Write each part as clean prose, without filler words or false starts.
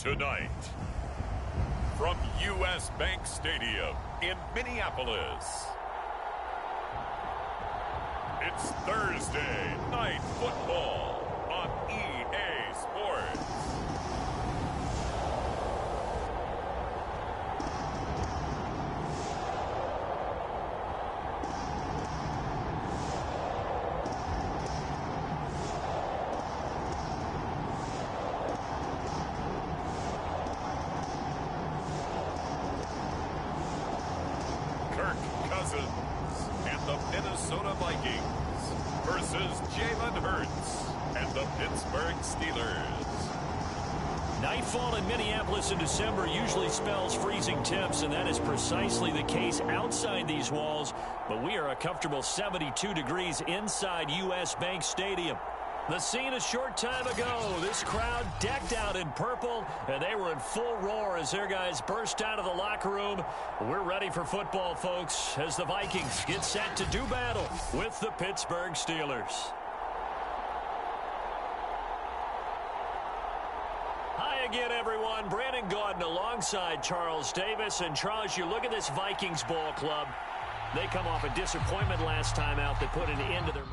Tonight, from U.S. Bank Stadium in Minneapolis, it's Thursday Night Football on EA Sports. And the Minnesota Vikings versus Jalen Hurts and the Pittsburgh Steelers. Nightfall in Minneapolis in December usually spells freezing temps, and that is precisely the case outside these walls. But we are a comfortable 72 degrees inside U.S. Bank Stadium. The scene a short time ago, this crowd decked out in purple, and they were in full roar as their guys burst out of the locker room. We're ready for football, folks, as the Vikings get set to do battle with the Pittsburgh Steelers. Hi again, everyone. Brandon Gaudin alongside Charles Davis. And Charles, you look at this Vikings ball club. They come off a disappointment last time out that put an end to their...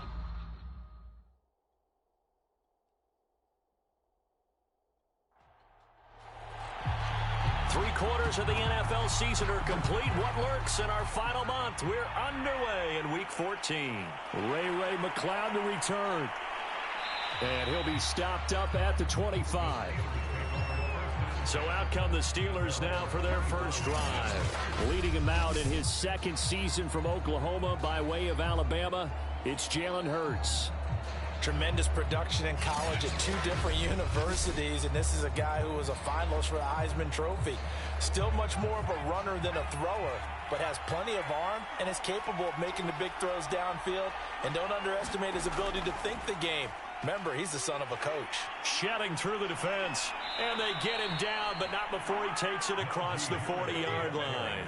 Three-quarters of the NFL season are complete. What lurks in our final month? We're underway in Week 14. Ray McCloud to return. And he'll be stopped up at the 25. So out come the Steelers now for their first drive. Leading him out in his second season from Oklahoma by way of Alabama, it's Jalen Hurts. Tremendous production in college at two different universities, and this is a guy who was a finalist for the Heisman Trophy. Still much more of a runner than a thrower, but has plenty of arm and is capable of making the big throws downfield. And don't underestimate his ability to think the game. Remember, he's the son of a coach. Shedding through the defense, and they get him down, but not before he takes it across the 40-yard line.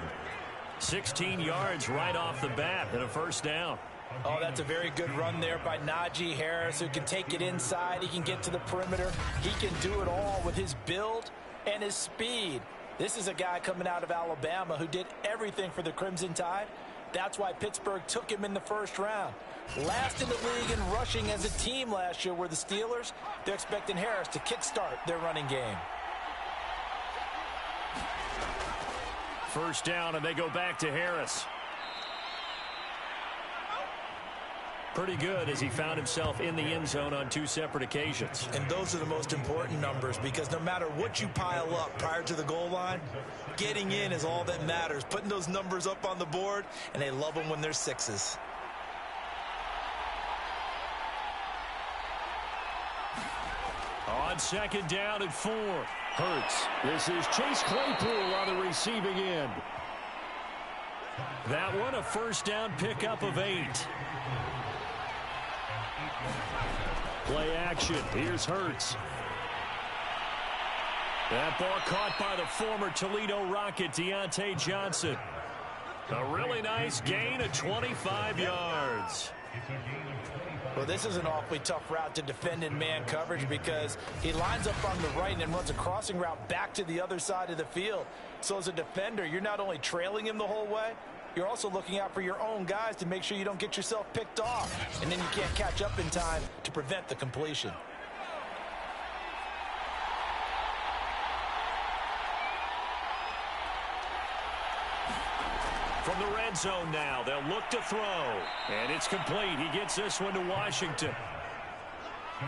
16 yards right off the bat and a first down. Oh, that's a very good run there by Najee Harris, who can take it inside. He can get to the perimeter. He can do it all with his build and his speed. This is a guy coming out of Alabama who did everything for the Crimson Tide. That's why Pittsburgh took him in the first round. Last in the league in rushing as a team last year were the Steelers. They're expecting Harris to kickstart their running game. First down, and they go back to Harris. Pretty good as he found himself in the end zone on two separate occasions. And those are the most important numbers, because no matter what you pile up prior to the goal line, getting in is all that matters. Putting those numbers up on the board, and they love them when they're sixes. On second down and 4. Hurts. This is Chase Claypool on the receiving end. That one a first down pickup of 8. Play action. Here's Hurts. That ball caught by the former Toledo Rocket, Deontay Johnson. A really nice gain of 25 yards. Well, this is an awfully tough route to defend in man coverage, because he lines up on the right and then runs a crossing route back to the other side of the field. So as a defender, you're not only trailing him the whole way, you're also looking out for your own guys to make sure you don't get yourself picked off. And then you can't catch up in time to prevent the completion. From the red zone now, they'll look to throw. And it's complete. He gets this one to Washington.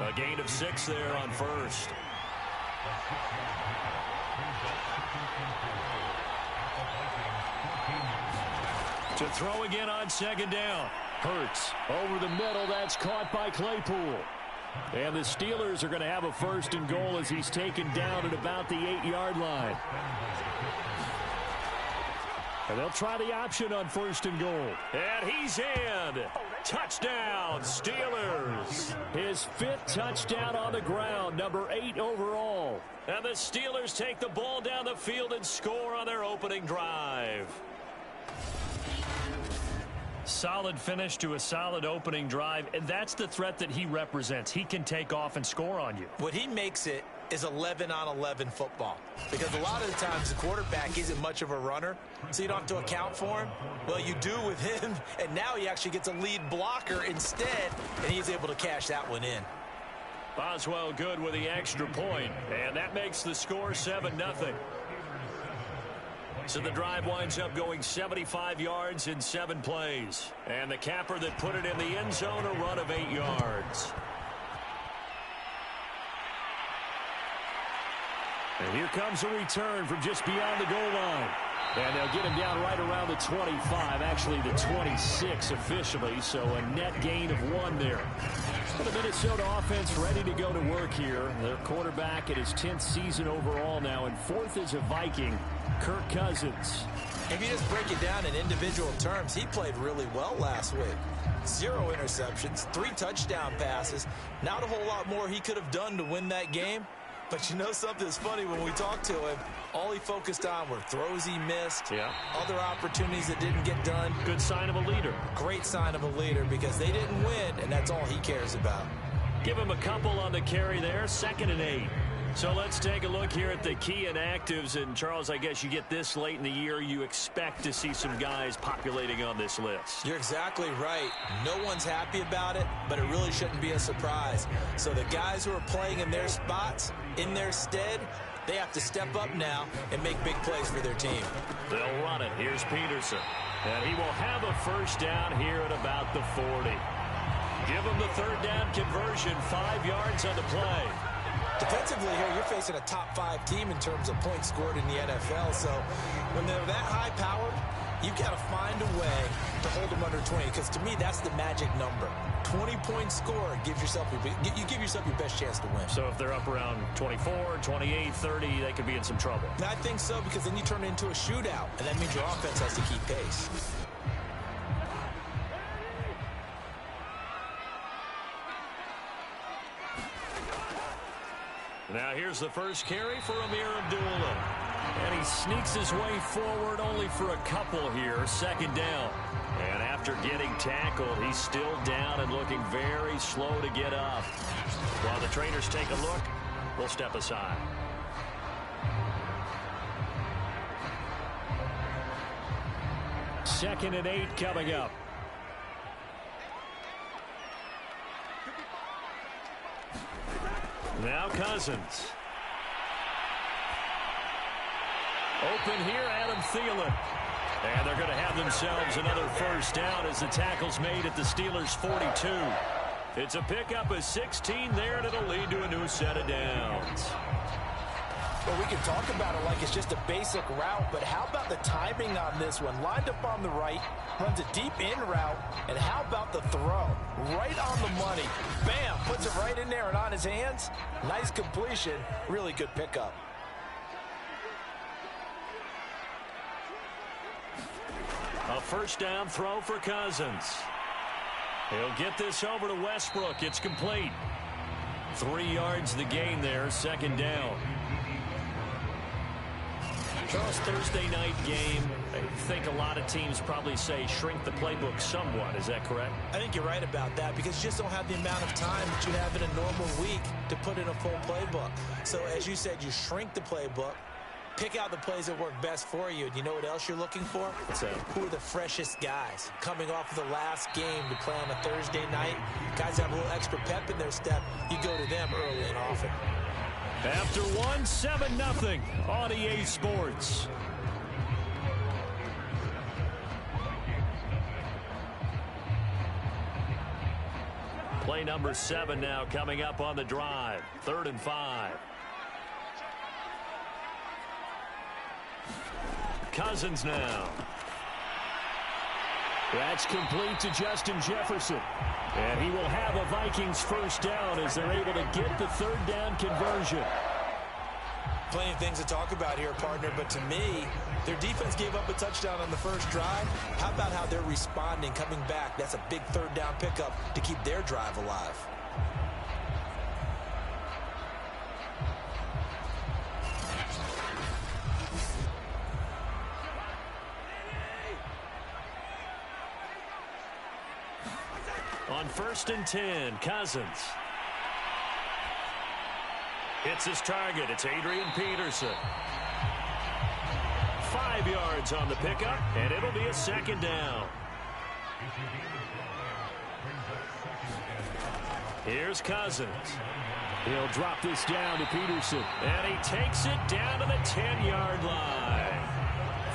A gain of 6 there on first. To throw again on second down. Hurts over the middle. That's caught by Claypool. And the Steelers are going to have a first and goal as he's taken down at about the 8-yard line. And they'll try the option on first and goal. And he's in. Touchdown, Steelers. His 5th touchdown on the ground, number 8 overall. And the Steelers take the ball down the field and score on their opening drive. Solid finish to a solid opening drive, and that's the threat that he represents. He can take off and score on you. What he makes it is 11-on-11 football. Because a lot of the times the quarterback isn't much of a runner, so you don't have to account for him. Well, you do with him, and now he actually gets a lead blocker instead, and he's able to cash that one in. Boswell good with the extra point, and that makes the score 7-0. So the drive winds up going 75 yards in 7 plays. And the capper that put it in the end zone, a run of 8 yards. And here comes a return from just beyond the goal line. And they'll get him down right around the 25, actually the 26 officially, so a net gain of 1 there. The Minnesota offense ready to go to work here. Their quarterback at his 10th season overall now, and 4th as a Viking, Kirk Cousins. If you just break it down in individual terms, he played really well last week. 0 interceptions, 3 touchdown passes. Not a whole lot more he could have done to win that game. But you know something that's funny, when we talked to him, all he focused on were throws he missed, other opportunities that didn't get done. Good sign of a leader. Great sign of a leader, because they didn't win, and that's all he cares about. Give him a couple on the carry there, 2nd and 8. So let's take a look here at the key inactives. And, Charles, I guess you get this late in the year, you expect to see some guys populating on this list. You're exactly right. No one's happy about it, but it really shouldn't be a surprise. So the guys who are playing in their spots, in their stead, they have to step up now and make big plays for their team. They'll run it. Here's Peterson. And he will have a first down here at about the 40. Give him the 3rd down conversion, 5 yards on the play. Defensively here, you're facing a top 5 team in terms of points scored in the NFL. So when they're that high-powered, you've got to find a way to hold them under 20. Because to me, that's the magic number. 20-point score gives yourself you give yourself your best chance to win. So if they're up around 24, 28, 30, they could be in some trouble. I think so, because then you turn it into a shootout, and that means your offense has to keep pace. Now here's the first carry for Amir Abdullah. And he sneaks his way forward only for a couple here. 2nd down. And after getting tackled, he's still down and looking very slow to get up. While the trainers take a look, we'll step aside. Second and 8 coming up. Now Cousins. Open here, Adam Thielen. And they're going to have themselves another first down as the tackle's made at the Steelers' 42. It's a pickup of 16 there, and it'll lead to a new set of downs. Well, we can talk about it like it's just a basic route, but how about the timing on this one? Lined up on the right, runs a deep in route, and how about the throw? Right on the money. Bam, puts it right in there and on his hands. Nice completion, really good pickup. A first down throw for Cousins. He'll get this over to Westbrook. It's complete. 3 yards the gain there, 2nd down. Charles, Thursday night game, I think a lot of teams probably say shrink the playbook somewhat. Is that correct? I think you're right about that, because you just don't have the amount of time that you have in a normal week to put in a full playbook. So as you said, you shrink the playbook, pick out the plays that work best for you. And you know what else you're looking for? What's that? Who are the freshest guys coming off of the last game to play on a Thursday night? Guys have a little extra pep in their step. You go to them early and often. After 7-0 on EA Sports. Play number 7 now coming up on the drive. 3rd and 5. Cousins now. That's complete to Justin Jefferson. And he will have a Vikings first down as they're able to get the 3rd down conversion. Plenty of things to talk about here, partner, but to me, their defense gave up a touchdown on the first drive. How about how they're responding, coming back? That's a big 3rd down pickup to keep their drive alive. On 1st and 10, Cousins. Hits his target. It's Adrian Peterson. 5 yards on the pickup, and it'll be a second down. Here's Cousins. He'll drop this down to Peterson. And he takes it down to the 10-yard line.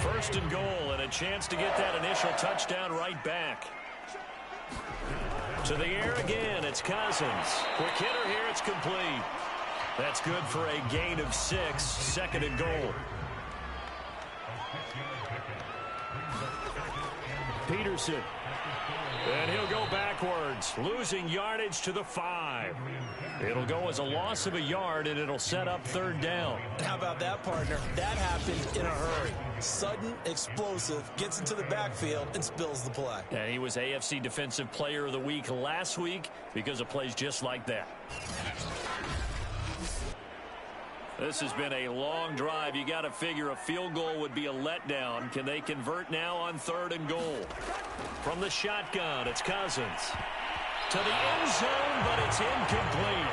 First and goal, and a chance to get that initial touchdown right back. To the air again, it's Cousins. Quick hitter here, it's complete. That's good for a gain of 6, second and goal. Peterson. And he'll go backwards, losing yardage to the 5. It'll go as a loss of a yard, and it'll set up third down. How about that, partner? That happened in a hurry. Sudden, explosive, gets into the backfield, and spills the play. And he was AFC Defensive Player of the Week last week because of plays just like that. This has been a long drive. You got to figure a field goal would be a letdown. Can they convert now on third and goal? From the shotgun, it's Cousins. To the end zone, but it's incomplete.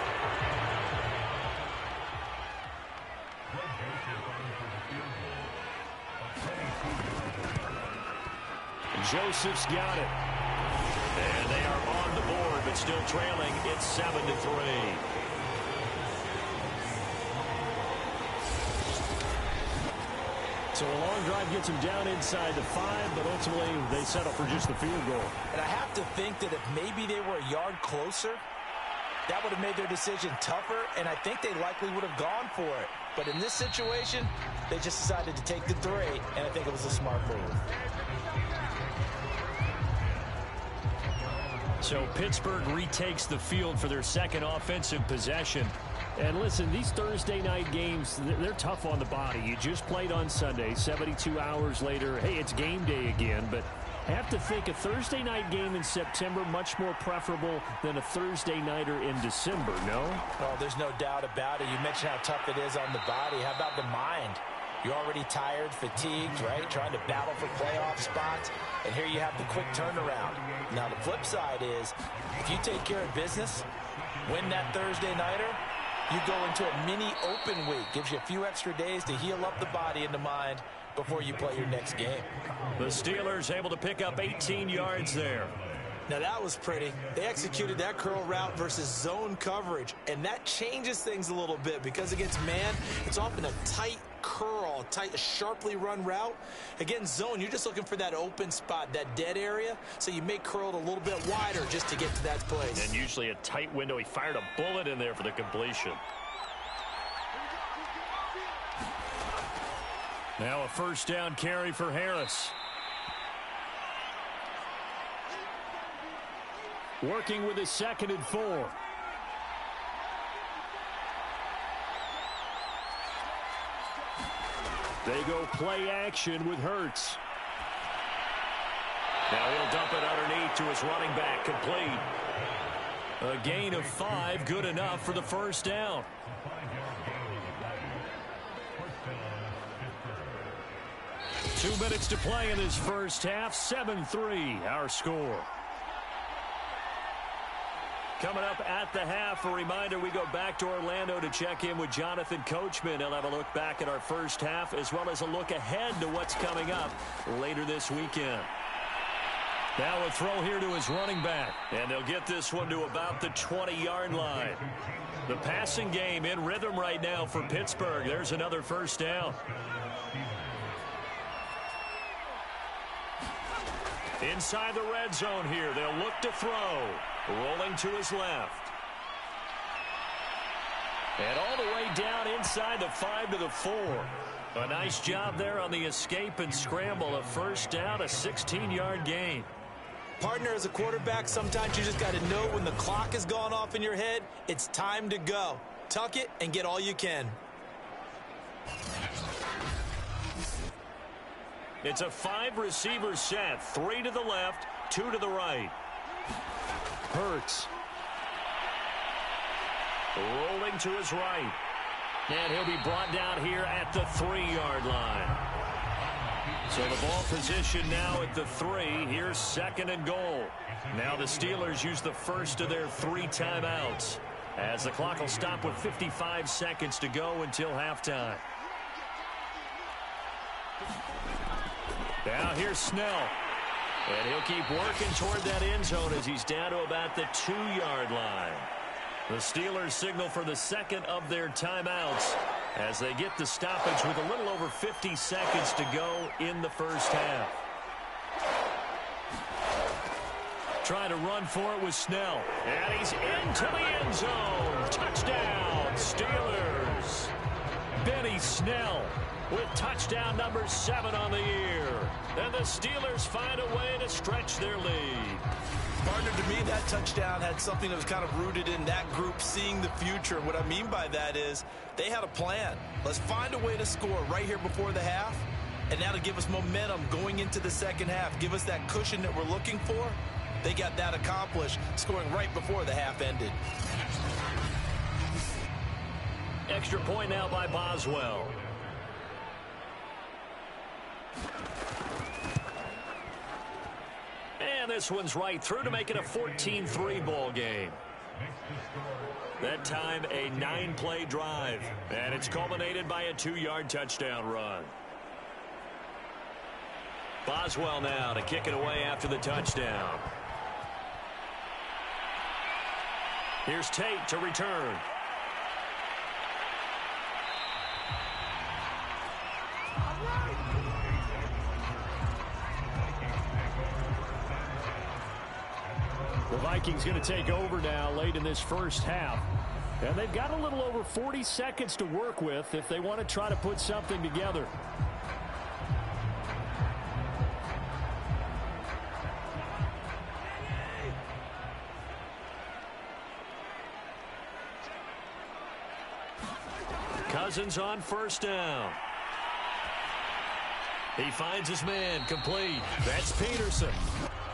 Joseph's got it. And they are on the board, but still trailing. It's 7-3. So a long drive gets them down inside the 5, but ultimately they settle for just the field goal. And I have to think that if maybe they were a yard closer, that would have made their decision tougher, and I think they likely would have gone for it. But in this situation, they just decided to take the 3, and I think it was a smart move. So Pittsburgh retakes the field for their second offensive possession. And listen, these Thursday night games, they're tough on the body. You just played on Sunday, 72 hours later. Hey, it's game day again, but I have to think a Thursday night game in September much more preferable than a Thursday nighter in December, no? Oh, there's no doubt about it. You mentioned how tough it is on the body. How about the mind? You're already tired, fatigued, right? Trying to battle for playoff spots. And here you have the quick turnaround. Now, the flip side is, if you take care of business, win that Thursday nighter, you go into a mini open week. Gives you a few extra days to heal up the body and the mind before you play your next game. The Steelers able to pick up 18 yards there. Now that was pretty. They executed that curl route versus zone coverage, and that changes things a little bit because against man, it's often a tight curl, tight, sharply run route. Against zone, you're just looking for that open spot, that dead area, so you make curl a little bit wider just to get to that place. And usually a tight window. He fired a bullet in there for the completion. Now a first down carry for Harris. Working with his 2nd and 4. They go play action with Hurts. Now he'll dump it underneath to his running back, complete. A gain of 5, good enough for the first down. Two minutes to play in this first half, 7-3, our score. Coming up at the half, a reminder, we go back to Orlando to check in with Jonathan Coachman. He'll have a look back at our first half as well as a look ahead to what's coming up later this weekend. Now a throw here to his running back, and they'll get this one to about the 20-yard line. The passing game in rhythm right now for Pittsburgh. There's another first down. Inside the red zone here, they'll look to throw. Rolling to his left. And all the way down inside the 5 to the 4. A nice job there on the escape and scramble. A first down, a 16-yard gain. Partner, as a quarterback, sometimes you just got to know when the clock has gone off in your head, it's time to go. Tuck it and get all you can. It's a 5-receiver set. 3 to the left, 2 to the right. Hurts. Rolling to his right. And he'll be brought down here at the 3-yard line. So the ball position now at the 3. Here's 2nd and goal. Now the Steelers use the first of their 3 timeouts. as the clock will stop with 55 seconds to go until halftime. Now here's Snell. And he'll keep working toward that end zone as he's down to about the 2-yard line. The Steelers signal for the second of their timeouts as they get the stoppage with a little over 50 seconds to go in the first half. Trying to run for it with Snell. And he's into the end zone. Touchdown, Steelers. Benny Snell with touchdown number 7 on the year. And the Steelers find a way to stretch their lead. Partner, to me, that touchdown had something that was kind of rooted in that group seeing the future. What I mean by that is they had a plan. Let's find a way to score right here before the half, and that'll give us momentum going into the second half. Give us that cushion that we're looking for. They got that accomplished, scoring right before the half ended. Extra point now by Boswell. And this one's right through to make it a 14-3 ball game. That time a 9-play drive. And it's culminated by a 2-yard touchdown run. Boswell now to kick it away after the touchdown. Here's Tate to return. The Vikings going to take over now late in this first half. And they've got a little over 40 seconds to work with if they want to try to put something together. Cousins on first down. He finds his man, complete. That's Peterson.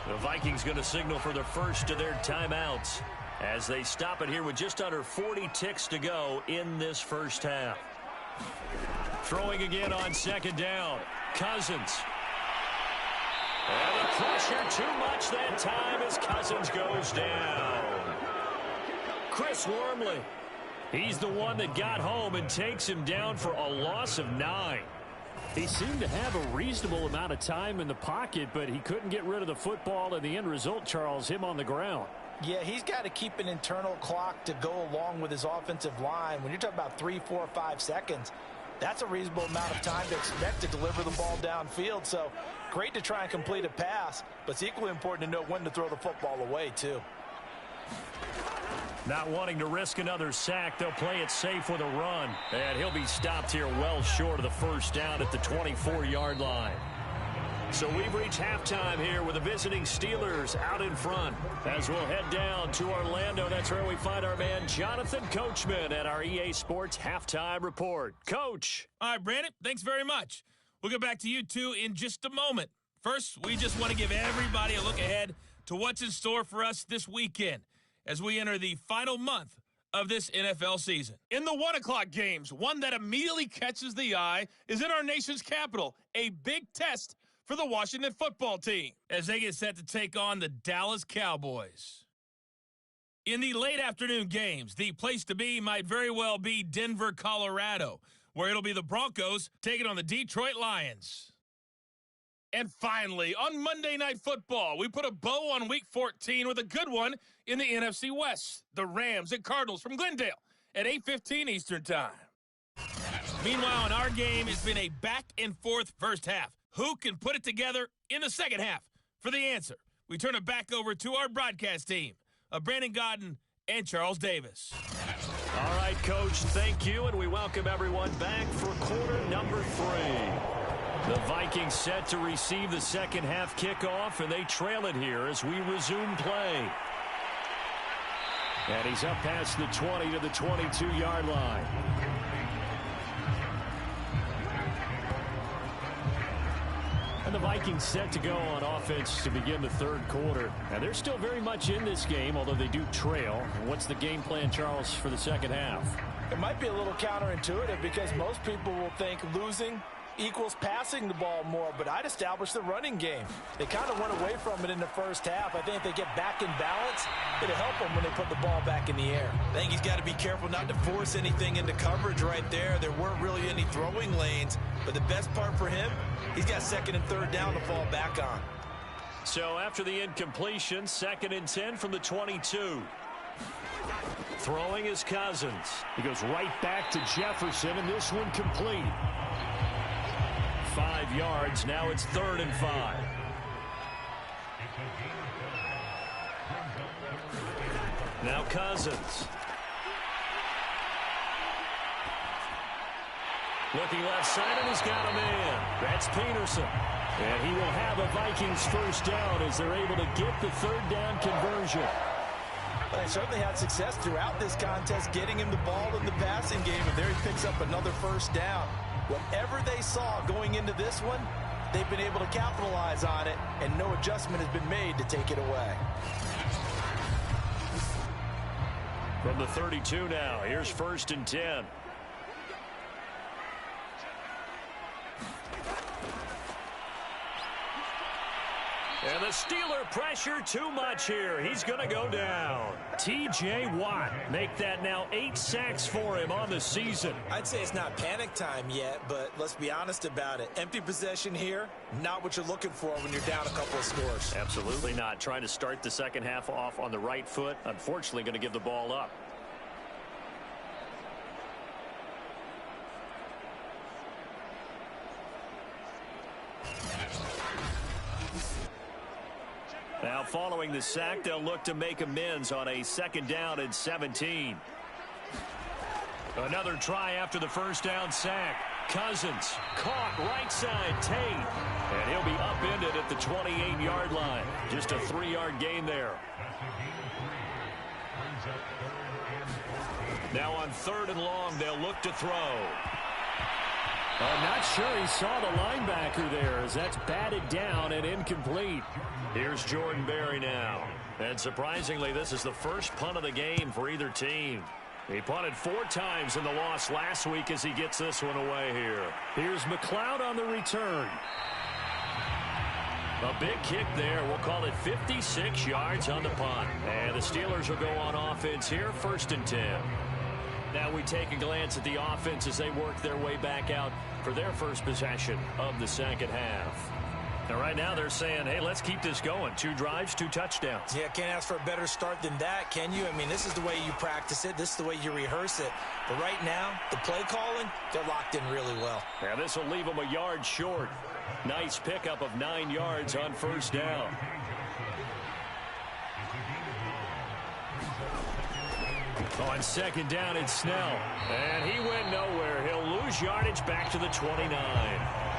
The Vikings going to signal for the first of their timeouts as they stop it here with just under 40 ticks to go in this first half. Throwing again on second down. Cousins. And the pressure too much that time as Cousins goes down. Chris Wormley. He's the one that got home and takes him down for a loss of 9. He seemed to have a reasonable amount of time in the pocket, but he couldn't get rid of the football, and the end result, Charles, him on the ground. Yeah, he's got to keep an internal clock to go along with his offensive line. When you're talking about 3, 4, 5 seconds, that's a reasonable amount of time to expect to deliver the ball downfield. So great to try and complete a pass, but it's equally important to know when to throw the football away, too. Not wanting to risk another sack, they'll play it safe with a run. And he'll be stopped here well short of the first down at the 24-yard line. So we've reached halftime here with the visiting Steelers out in front. As we'll head down to Orlando, that's where we find our man Jonathan Coachman at our EA Sports Halftime Report. Coach. All right, Brandon, thanks very much. We'll get back to you two in just a moment. First, we just want to give everybody a look ahead to what's in store for us this weekend as we enter the final month of this NFL season. In the 1 o'clock games, one that immediately catches the eye is in our nation's capital, a big test for the Washington football team as they get set to take on the Dallas Cowboys. In the late afternoon games, the place to be might very well be Denver, Colorado, where it'll be the Broncos taking on the Detroit Lions. And finally, on Monday Night Football, we put a bow on Week 14 with a good one in the NFC West. The Rams and Cardinals from Glendale at 8:15 Eastern Time. Meanwhile, in our game, it's been a back-and-forth first half. Who can put it together in the second half? For the answer, we turn it back over to our broadcast team of Brandon Godden and Charles Davis. All right, Coach, thank you, and we welcome everyone back for quarter number 3. The Vikings set to receive the second half kickoff, and they trail it here as we resume play. And he's up past the 20 to the 22-yard line. And the Vikings set to go on offense to begin the third quarter. And they're still very much in this game, although they do trail. And what's the game plan, Charles, for the second half? It might be a little counterintuitive because most people will think losing equals passing the ball more, but I'd establish the running game. They kind of went away from it in the first half. I think if they get back in balance, it'll help them when they put the ball back in the air. I think he's got to be careful not to force anything into coverage right there. There weren't really any throwing lanes, but the best part for him, he's got second and third down to fall back on. So after the incompletion, 2nd and 10 from the 22. Throwing is Cousins. He goes right back to Jefferson, and this one complete. 5 yards. Now it's 3rd and 5. Now Cousins. Looking left side, and he's got a man. That's Peterson. And he will have a Vikings first down as they're able to get the 3rd down conversion. They certainly had success throughout this contest getting him the ball in the passing game, and there he picks up another first down. Whatever they saw going into this one, they've been able to capitalize on it, and no adjustment has been made to take it away. From the 32 now, here's 1st and 10. And the Steeler pressure too much here. He's going to go down. T.J. Watt, make that now 8 sacks for him on the season. I'd say it's not panic time yet, but let's be honest about it. Empty possession here, not what you're looking for when you're down a couple of scores. Absolutely not. Trying to start the second half off on the right foot. Unfortunately, going to give the ball up. Now following the sack, they'll look to make amends on a 2nd down and 17. Another try after the first down sack. Cousins caught right side Tate. And he'll be upended at the 28-yard line. Just a 3-yard gain there. Now on 3rd and long, they'll look to throw. I'm not sure he saw the linebacker there as that's batted down and incomplete. Here's Jordan Berry now. And surprisingly, this is the first punt of the game for either team. He punted 4 times in the loss last week as he gets this one away here. Here's McLeod on the return. A big kick there. We'll call it 56 yards on the punt. And the Steelers will go on offense here, 1st and 10. Now we take a glance at the offense as they work their way back out for their first possession of the second half. And right now they're saying, hey, let's keep this going. 2 drives, 2 touchdowns. Yeah, can't ask for a better start than that, can you? I mean, this is the way you practice it. This is the way you rehearse it. But right now, the play calling, they're locked in really well. And this will leave them a yard short. Nice pickup of 9 yards on 1st down. On 2nd down, it's Snell. And he went nowhere. He'll lose yardage back to the 29.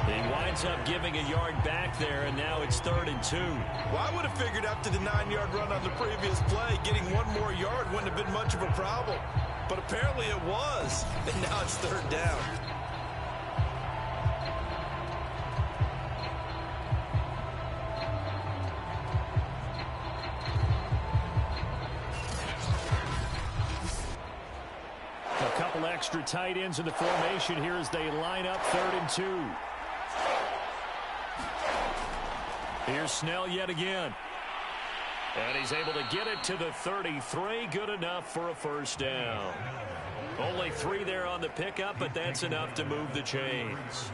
He winds up giving a yard back there, and now it's 3rd and 2. Well, I would have figured after the 9-yard run on the previous play, getting 1 more yard wouldn't have been much of a problem. But apparently it was, and now it's 3rd down. A couple extra tight ends in the formation here as they line up 3rd and 2. Here's Snell yet again. And he's able to get it to the 33. Good enough for a first down. Only 3 there on the pickup, but that's enough to move the chains.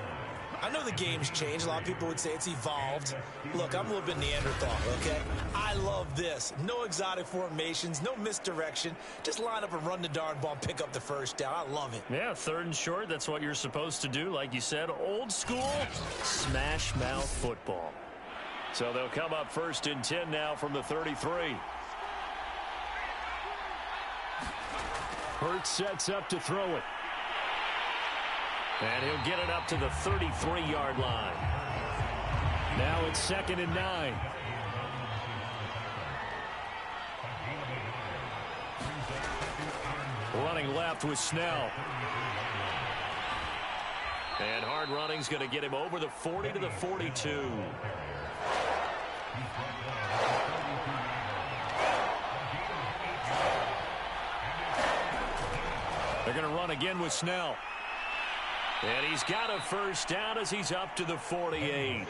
I know the game's changed. A lot of people would say it's evolved. Look, I'm a little bit Neanderthal, okay? I love this. No exotic formations, no misdirection. Just line up and run the darn ball and pick up the first down. I love it. Yeah, 3rd and short. That's what you're supposed to do. Like you said, old school smash mouth football. So they'll come up 1st and 10 now from the 33. Hurts sets up to throw it. And he'll get it up to the 33-yard line. Now it's 2nd and 9. Running left with Snell. And hard running's going to get him over the 40 to the 42. They're going to run again with Snell. And he's got a first down as he's up to the 48.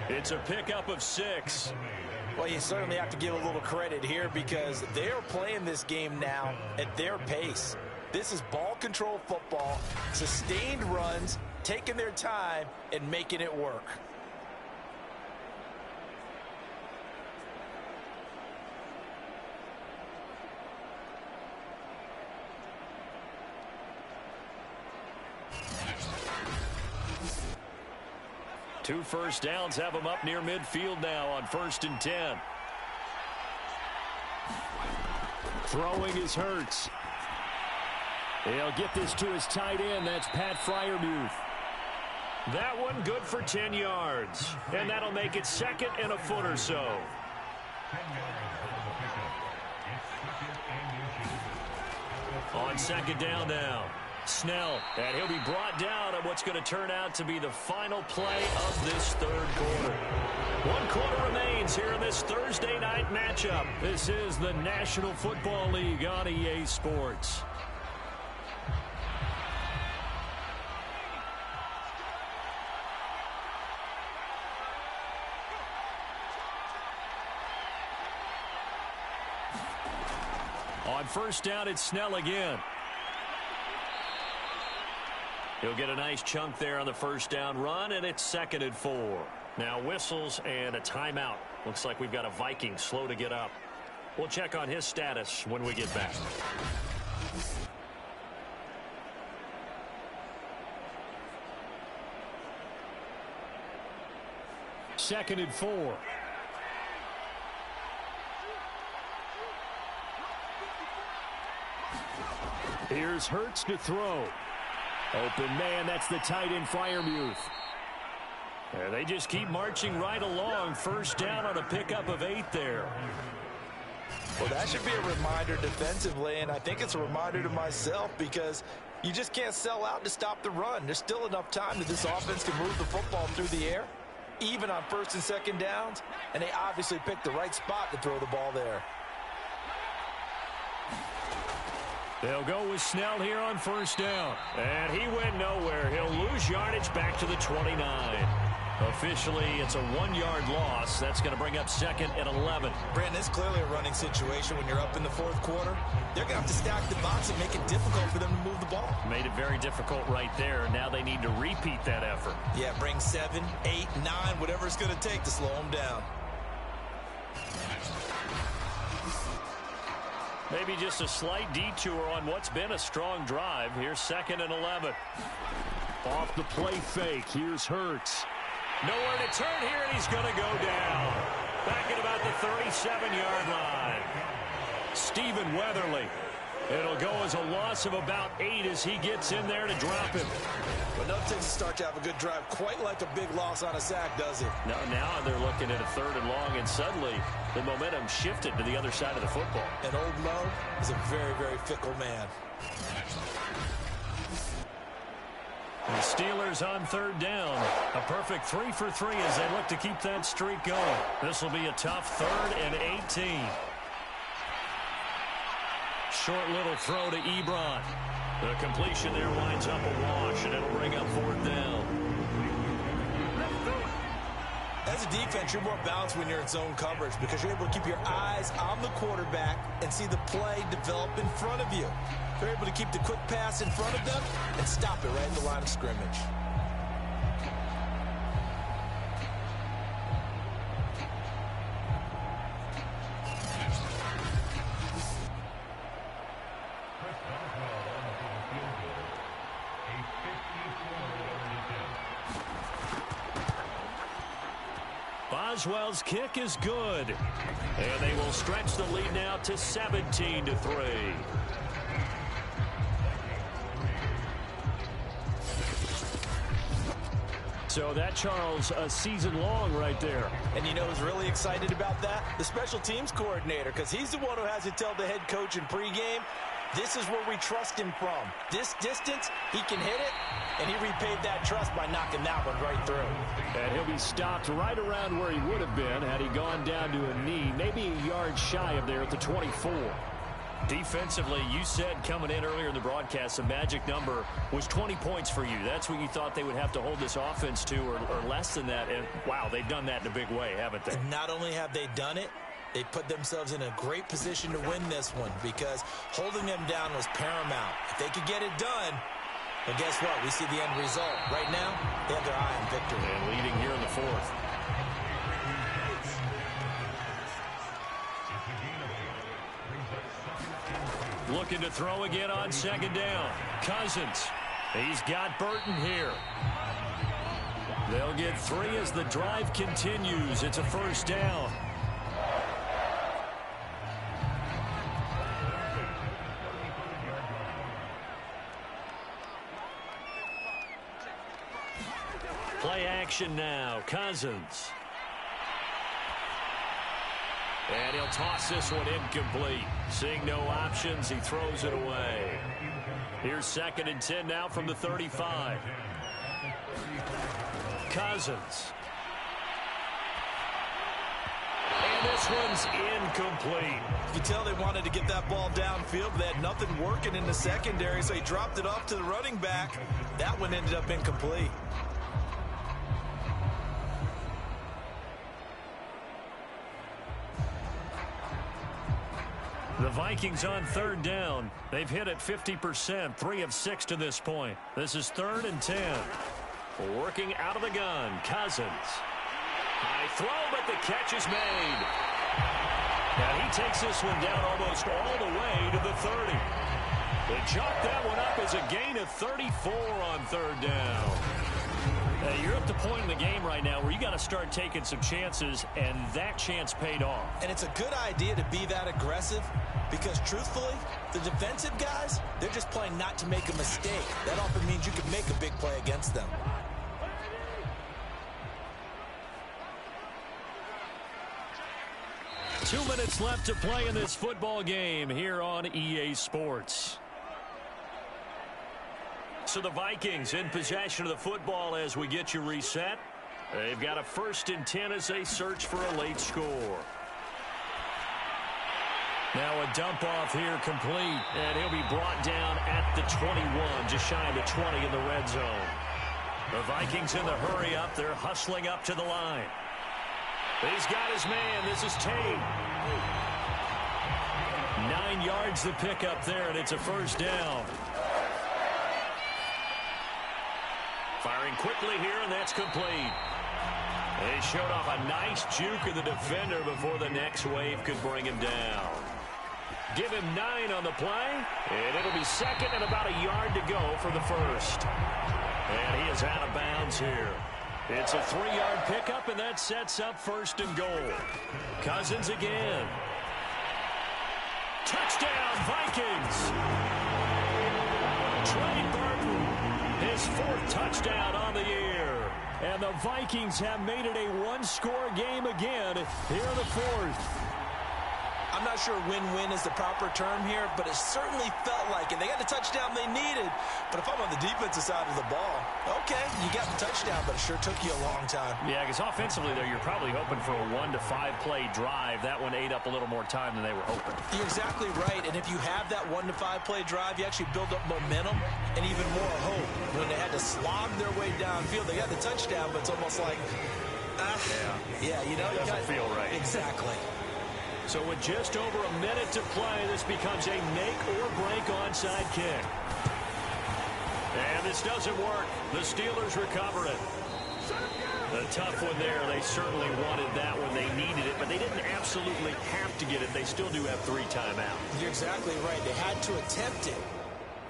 It's a pickup of 6. Well, you certainly have to give a little credit here because they're playing this game now at their pace. This is ball control football, sustained runs, taking their time and making it work. Two first downs have him up near midfield now on 1st and 10. Throwing is Hurts. He'll get this to his tight end. That's Pat Freiermuth. That one good for 10 yards. And that'll make it 2nd and a foot or so. On 2nd down now. Snell, and he'll be brought down on what's going to turn out to be the final play of this 3rd quarter. 1 quarter remains here in this Thursday night matchup. This is the National Football League on EA Sports. On 1st down, it's Snell again. He'll get a nice chunk there on the 1st down run, and it's 2nd and 4. Now whistles and a timeout. Looks like we've got a Viking slow to get up. We'll check on his status when we get back. Second and 4. Here's Hurts to throw. Open man, that's the tight end Freiermuth. And they just keep marching right along. 1st down on a pickup of 8 there. Well, that should be a reminder defensively, and I think it's a reminder to myself because you just can't sell out to stop the run. There's still enough time that this offense can move the football through the air, even on 1st and 2nd downs, and they obviously picked the right spot to throw the ball there. They'll go with Snell here on 1st down. And he went nowhere. He'll lose yardage back to the 29. Officially, it's a 1-yard loss. That's going to bring up 2nd and 11. Brandon, it's clearly a running situation when you're up in the 4th quarter. They're going to have to stack the box and make it difficult for them to move the ball. Made it very difficult right there. Now they need to repeat that effort. Yeah, bring 7, 8, 9, whatever it's going to take to slow them down. Maybe just a slight detour on what's been a strong drive. Here's 2nd and 11. Off the play fake. Here's Hurts. Nowhere to turn here, and he's going to go down. Back at about the 37-yard line. Stephen Weatherly. It'll go as a loss of about 8 as he gets in there to drop him. But nothing takes a start to have a good drive quite like a big loss on a sack, does it? No, now they're looking at a 3rd and long, and suddenly the momentum shifted to the other side of the football. And old Mo is a very, very fickle man. The Steelers on 3rd down. A perfect 3 for 3 as they look to keep that streak going. This will be a tough 3rd and 18. Short little throw to Ebron. The completion there winds up a wash, and it'll bring up 4th down. As a defense, you're more balanced when you're in zone coverage because you're able to keep your eyes on the quarterback and see the play develop in front of you. You're able to keep the quick pass in front of them and stop it right at the line of scrimmage. Boswell's kick is good. And they will stretch the lead now to 17-3. So that, Charles, a season long right there. And you know who's really excited about that? The special teams coordinator, because he's the one who has to tell the head coach in pregame, this is where we trust him from. This distance, he can hit it, and he repaid that trust by knocking that one right through. And he'll be stopped right around where he would have been had he gone down to a knee, maybe a yard shy of there at the 24. Defensively, you said coming in earlier in the broadcast, the magic number was 20 points for you. That's what you thought they would have to hold this offense to, or less than that. And, wow, they've done that in a big way, haven't they? And not only have they done it, they put themselves in a great position to win this one because holding them down was paramount. If they could get it done, well, guess what? We see the end result. Right now, they have their eye on victory. And leading here in the fourth. Looking to throw again on second down. Cousins. He's got Burton here. They'll get 3 as the drive continues. It's a first down. Play action now. Cousins. And he'll toss this one incomplete. Seeing no options, he throws it away. Here's 2nd and 10 now from the 35. Cousins. And this one's incomplete. You can tell they wanted to get that ball downfield, but they had nothing working in the secondary, so he dropped it off to the running back. That one ended up incomplete. The Vikings on 3rd down. They've hit it 50%, 3 of 6 to this point. This is 3rd and 10. Working out of the gun, Cousins. High throw, but the catch is made. Now he takes this one down almost all the way to the 30. They chalk that one up as a gain of 34 on 3rd down. You're at the point in the game right now where you got to start taking some chances, and that chance paid off. And it's a good idea to be that aggressive because, truthfully, the defensive guys, they're just playing not to make a mistake. That often means you can make a big play against them. Two minutes left to play in this football game here on EA Sports. So the Vikings in possession of the football as we get you reset. They've got a 1st and 10 as they search for a late score. Now a dump off here complete, and he'll be brought down at the 21, just shy of the 20 in the red zone. The Vikings in the hurry up. They're hustling up to the line. He's got his man. This is Tate. 9 yards the pickup there, and it's a first down. Firing quickly here, and that's complete. They showed off a nice juke of the defender before the next wave could bring him down. Give him 9 on the play, and it'll be 2nd and about a yard to go for the first. And he is out of bounds here. It's a 3-yard pickup, and that sets up 1st and goal. Cousins again. Touchdown, Vikings! Trey Burton, his 4th touchdown on the year. And the Vikings have made it a one-score game again here in the 4th. I'm not sure win-win is the proper term here, but it certainly felt like it. They got the touchdown they needed, but if I'm on the defensive side of the ball, okay, you got the touchdown, but it sure took you a long time. Yeah, because offensively, though, you're probably hoping for a 1 to 5 play drive. That one ate up a little more time than they were hoping. You're exactly right, and if you have that 1 to 5 play drive, you actually build up momentum and even more hope. When they had to slog their way downfield, they got the touchdown, but it's almost like, yeah, you know, it doesn't feel right. Exactly. So with just over a minute to play, this becomes a make-or-break onside kick. And this doesn't work. The Steelers recover it. A tough one there. They certainly wanted that one. They needed it, but they didn't absolutely have to get it. They still do have 3 timeouts. You're exactly right. They had to attempt it.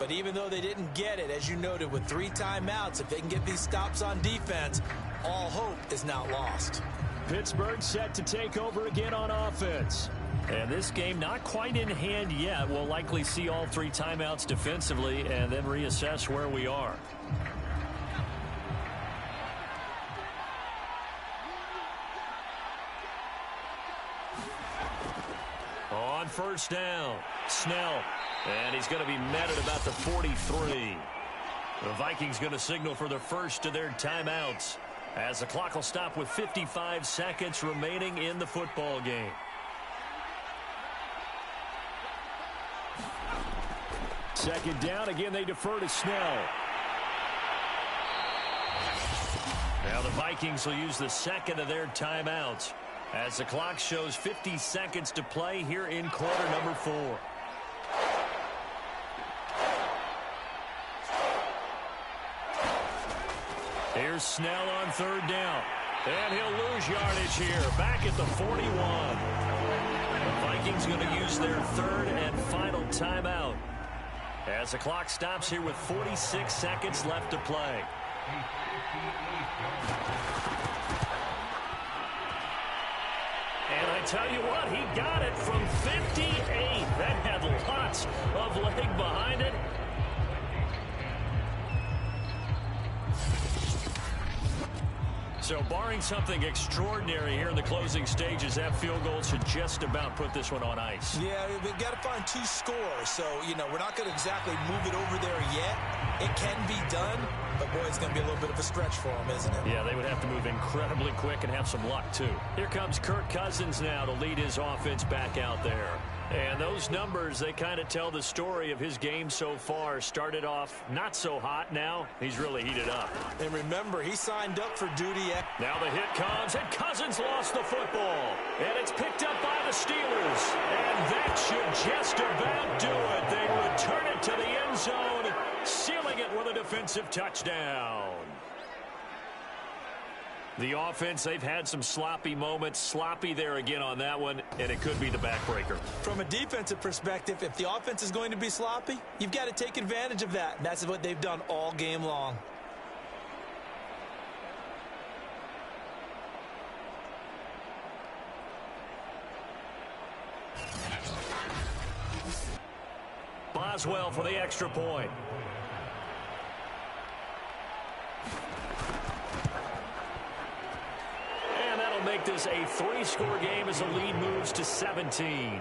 But even though they didn't get it, as you noted, with 3 timeouts, if they can get these stops on defense, all hope is not lost. Pittsburgh set to take over again on offense. And this game not quite in hand yet. We'll likely see all 3 timeouts defensively and then reassess where we are. On first down, Snell. And he's going to be met at about the 43. The Vikings going to signal for the first of their timeouts, as the clock will stop with 55 seconds remaining in the football game. second down. Again, they defer to Snell. Now the Vikings will use the second of their timeouts as the clock shows 50 seconds to play here in quarter number 4. Here's Snell on third down. And he'll lose yardage here. Back at the 41. The Vikings going to use their third and final timeout as the clock stops here with 46 seconds left to play. And I tell you what, he got it from 58. That had lots of leg behind it. So barring something extraordinary here in the closing stages, that field goal should just about put this one on ice. Yeah, we've got to find 2 scores. So, we're not going to exactly move it over there yet. It can be done, but boy, it's going to be a little bit of a stretch for them, isn't it? Yeah, they would have to move incredibly quick and have some luck, too. Here comes Kirk Cousins now to lead his offense back out there. And those numbers, they kind of tell the story of his game so far. Started off not so hot. Now he's really heated up. And remember, he signed up for duty. Now the hit comes, and Cousins lost the football. And it's picked up by the Steelers. And that should just about do it. They return it to the end zone, sealing it with a defensive touchdown. The offense, they've had some sloppy moments. Sloppy there again on that one, and it could be the backbreaker. From a defensive perspective, if the offense is going to be sloppy, you've got to take advantage of that. And that's what they've done all game long. Boswell for the extra point. Make this a 3-score game as the lead moves to 17.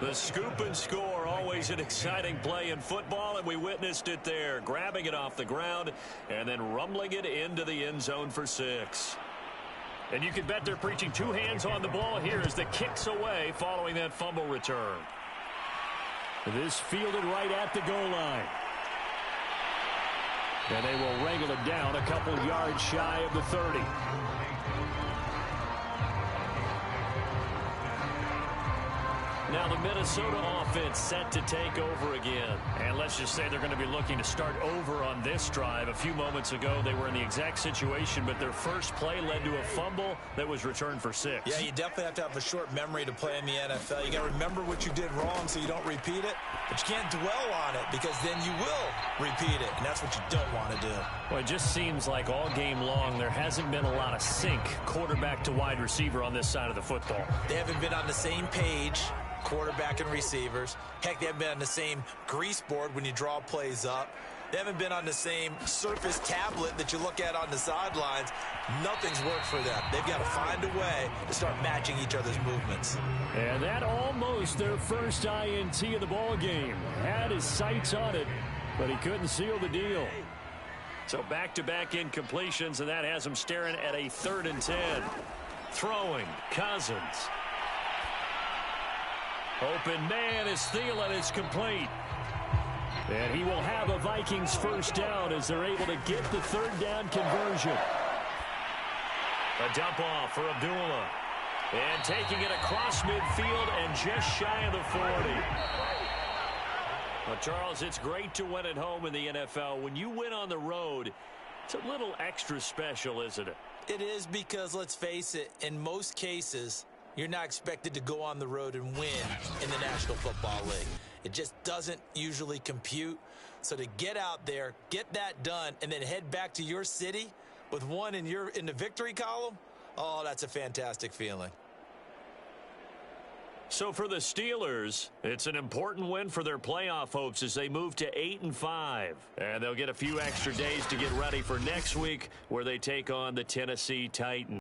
The scoop and score, always an exciting play in football, and we witnessed it there, grabbing it off the ground and then rumbling it into the end zone for 6. And you can bet they're preaching 2 hands on the ball here as the kick's away following that fumble return. This fielded right at the goal line. And they will wrangle it down a couple yards shy of the 30. Now the Minnesota offense set to take over again. And let's just say they're going to be looking to start over on this drive. A few moments ago, they were in the exact situation, but their first play led to a fumble that was returned for 6. Yeah, you definitely have to have a short memory to play in the NFL. You got to remember what you did wrong so you don't repeat it. But you can't dwell on it because then you will repeat it, and that's what you don't want to do. Well, it just seems like all game long there hasn't been a lot of sync quarterback to wide receiver on this side of the football. They haven't been on the same page, quarterback and receivers. Heck, they haven't been on the same grease board when you draw plays up. They haven't been on the same surface tablet that you look at on the sidelines. Nothing's worked for them. They've got to find a way to start matching each other's movements. And that almost their first INT of the ball game. Had his sights on it, but he couldn't seal the deal. So back-to-back incompletions, and that has him staring at a 3rd and 10. Throwing, Cousins. Open man is Thielen. It's complete. And he will have a Vikings first down as they're able to get the 3rd down conversion. A dump off for Abdullah. And taking it across midfield and just shy of the 40. Well, Charles, it's great to win at home in the NFL. When you win on the road, it's a little extra special, isn't it? It is because, let's face it, in most cases, you're not expected to go on the road and win in the National Football League. It just doesn't usually compute. So to get out there, get that done, and then head back to your city with one in the victory column, oh, that's a fantastic feeling. So for the Steelers, it's an important win for their playoff hopes as they move to 8-5. And they'll get a few extra days to get ready for next week where they take on the Tennessee Titans.